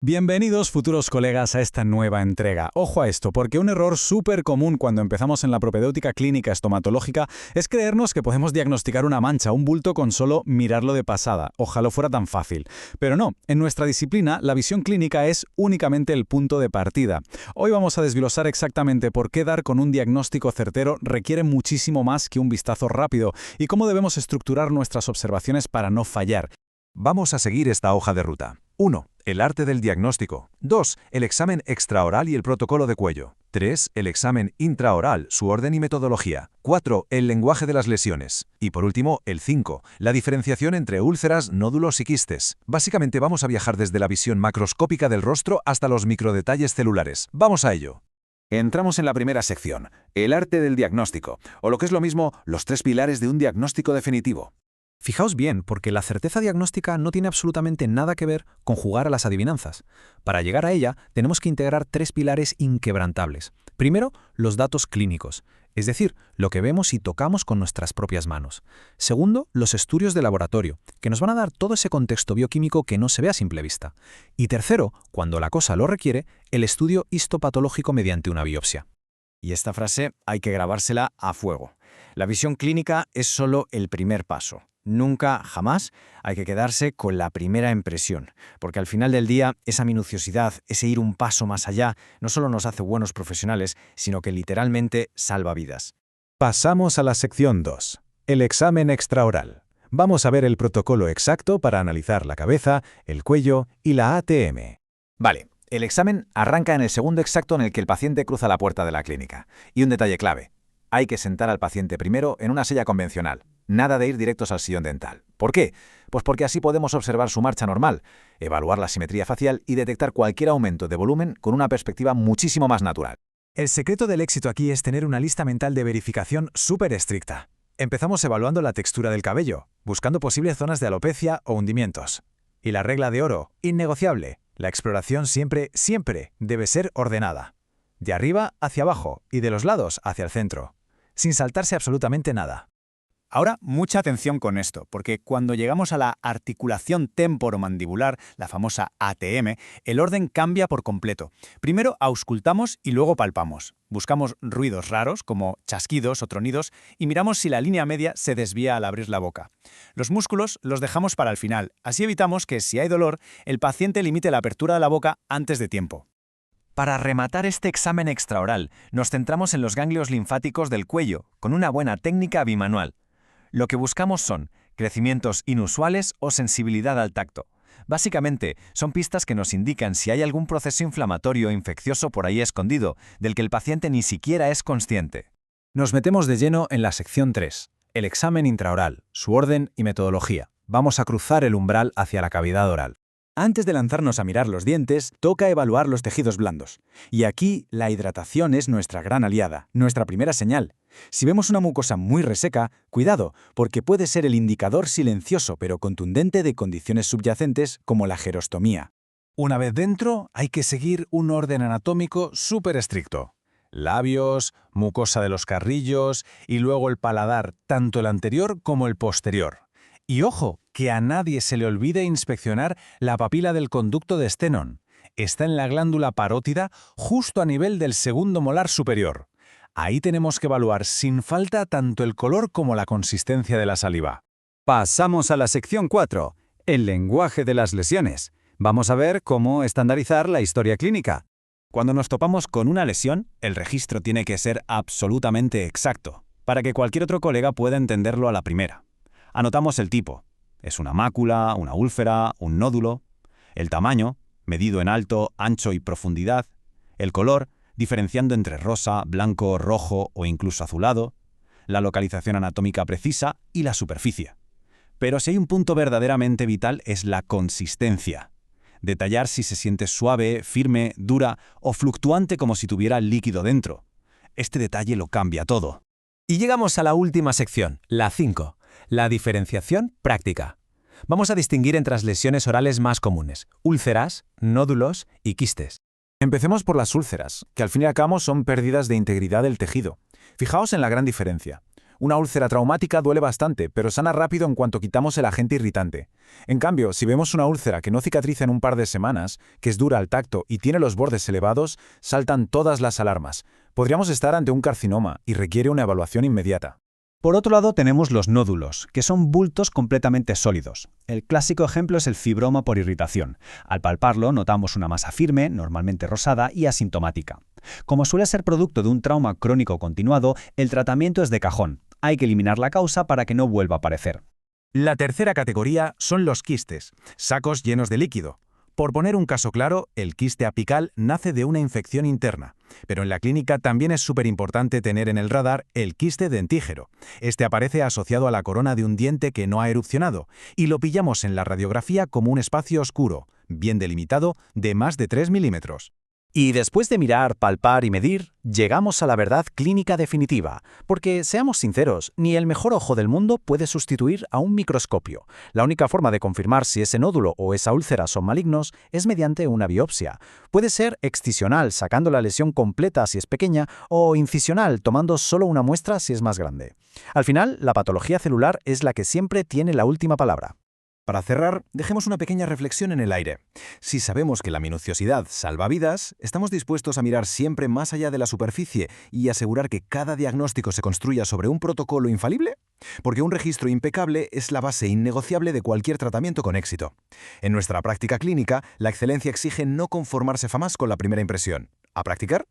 Bienvenidos, futuros colegas, a esta nueva entrega. Ojo a esto, porque un error súper común cuando empezamos en la propedéutica clínica estomatológica es creernos que podemos diagnosticar una mancha, un bulto, con solo mirarlo de pasada. Ojalá fuera tan fácil. Pero no, en nuestra disciplina, la visión clínica es únicamente el punto de partida. Hoy vamos a desglosar exactamente por qué dar con un diagnóstico certero requiere muchísimo más que un vistazo rápido y cómo debemos estructurar nuestras observaciones para no fallar. Vamos a seguir esta hoja de ruta. 1. El arte del diagnóstico. 2. El examen extraoral y el protocolo de cuello. 3. El examen intraoral, su orden y metodología. 4. El lenguaje de las lesiones. Y por último, el 5. La diferenciación entre úlceras, nódulos y quistes. Básicamente vamos a viajar desde la visión macroscópica del rostro hasta los microdetalles celulares. ¡Vamos a ello! Entramos en la primera sección, el arte del diagnóstico, o lo que es lo mismo, los 3 pilares de un diagnóstico definitivo. Fijaos bien, porque la certeza diagnóstica no tiene absolutamente nada que ver con jugar a las adivinanzas. Para llegar a ella, tenemos que integrar 3 pilares inquebrantables. Primero, los datos clínicos, es decir, lo que vemos y tocamos con nuestras propias manos. Segundo, los estudios de laboratorio, que nos van a dar todo ese contexto bioquímico que no se ve a simple vista. Y tercero, cuando la cosa lo requiere, el estudio histopatológico mediante una biopsia. Y esta frase hay que grabársela a fuego. La visión clínica es solo el primer paso. Nunca, jamás, hay que quedarse con la primera impresión, porque al final del día, esa minuciosidad, ese ir un paso más allá, no solo nos hace buenos profesionales, sino que literalmente salva vidas. Pasamos a la sección 2. El examen extraoral. Vamos a ver el protocolo exacto para analizar la cabeza, el cuello y la ATM. Vale, el examen arranca en el segundo exacto en el que el paciente cruza la puerta de la clínica. Y un detalle clave, hay que sentar al paciente primero en una silla convencional. Nada de ir directos al sillón dental. ¿Por qué? Pues porque así podemos observar su marcha normal, evaluar la simetría facial y detectar cualquier aumento de volumen con una perspectiva muchísimo más natural. El secreto del éxito aquí es tener una lista mental de verificación súper estricta. Empezamos evaluando la textura del cabello, buscando posibles zonas de alopecia o hundimientos. Y la regla de oro, innegociable, la exploración siempre debe ser ordenada. De arriba hacia abajo y de los lados hacia el centro, sin saltarse absolutamente nada. Ahora, mucha atención con esto, porque cuando llegamos a la articulación temporomandibular, la famosa ATM, el orden cambia por completo. Primero auscultamos y luego palpamos. Buscamos ruidos raros, como chasquidos o tronidos, y miramos si la línea media se desvía al abrir la boca. Los músculos los dejamos para el final, así evitamos que, si hay dolor, el paciente limite la apertura de la boca antes de tiempo. Para rematar este examen extraoral, nos centramos en los ganglios linfáticos del cuello, con una buena técnica bimanual. Lo que buscamos son crecimientos inusuales o sensibilidad al tacto. Básicamente, son pistas que nos indican si hay algún proceso inflamatorio o infeccioso por ahí escondido, del que el paciente ni siquiera es consciente. Nos metemos de lleno en la sección 3, el examen intraoral, su orden y metodología. Vamos a cruzar el umbral hacia la cavidad oral. Antes de lanzarnos a mirar los dientes, toca evaluar los tejidos blandos. Y aquí la hidratación es nuestra gran aliada, nuestra primera señal. Si vemos una mucosa muy reseca, cuidado, porque puede ser el indicador silencioso pero contundente de condiciones subyacentes como la gerostomía. Una vez dentro, hay que seguir un orden anatómico súper estricto. Labios, mucosa de los carrillos y luego el paladar, tanto el anterior como el posterior. Y ojo, que a nadie se le olvide inspeccionar la papila del conducto de Stenón. Está en la glándula parótida justo a nivel del segundo molar superior. Ahí tenemos que evaluar sin falta tanto el color como la consistencia de la saliva. Pasamos a la sección 4, el lenguaje de las lesiones. Vamos a ver cómo estandarizar la historia clínica. Cuando nos topamos con una lesión, el registro tiene que ser absolutamente exacto, para que cualquier otro colega pueda entenderlo a la primera. Anotamos el tipo. ¿Es una mácula, una úlcera, un nódulo? El tamaño, medido en alto, ancho y profundidad. El color, diferenciando entre rosa, blanco, rojo o incluso azulado. La localización anatómica precisa y la superficie. Pero si hay un punto verdaderamente vital es la consistencia. Detallar si se siente suave, firme, dura o fluctuante como si tuviera líquido dentro. Este detalle lo cambia todo. Y llegamos a la última sección, la 5. La diferenciación práctica. Vamos a distinguir entre las lesiones orales más comunes, úlceras, nódulos y quistes. Empecemos por las úlceras, que al fin y al cabo son pérdidas de integridad del tejido. Fijaos en la gran diferencia. Una úlcera traumática duele bastante, pero sana rápido en cuanto quitamos el agente irritante. En cambio, si vemos una úlcera que no cicatriza en un par de semanas, que es dura al tacto y tiene los bordes elevados, saltan todas las alarmas. Podríamos estar ante un carcinoma y requiere una evaluación inmediata. Por otro lado tenemos los nódulos, que son bultos completamente sólidos. El clásico ejemplo es el fibroma por irritación. Al palparlo notamos una masa firme, normalmente rosada y asintomática. Como suele ser producto de un trauma crónico continuado, el tratamiento es de cajón. Hay que eliminar la causa para que no vuelva a aparecer. La tercera categoría son los quistes, sacos llenos de líquido. Por poner un caso claro, el quiste apical nace de una infección interna. Pero en la clínica también es súper importante tener en el radar el quiste dentígero. Este aparece asociado a la corona de un diente que no ha erupcionado, y lo pillamos en la radiografía como un espacio oscuro, bien delimitado, de más de 3 milímetros. Y después de mirar, palpar y medir, llegamos a la verdad clínica definitiva, porque, seamos sinceros, ni el mejor ojo del mundo puede sustituir a un microscopio. La única forma de confirmar si ese nódulo o esa úlcera son malignos es mediante una biopsia. Puede ser excisional, sacando la lesión completa si es pequeña, o incisional, tomando solo una muestra si es más grande. Al final, la patología celular es la que siempre tiene la última palabra. Para cerrar, dejemos una pequeña reflexión en el aire. Si sabemos que la minuciosidad salva vidas, ¿estamos dispuestos a mirar siempre más allá de la superficie y asegurar que cada diagnóstico se construya sobre un protocolo infalible? Porque un registro impecable es la base innegociable de cualquier tratamiento con éxito. En nuestra práctica clínica, la excelencia exige no conformarse jamás con la primera impresión. ¿A practicar?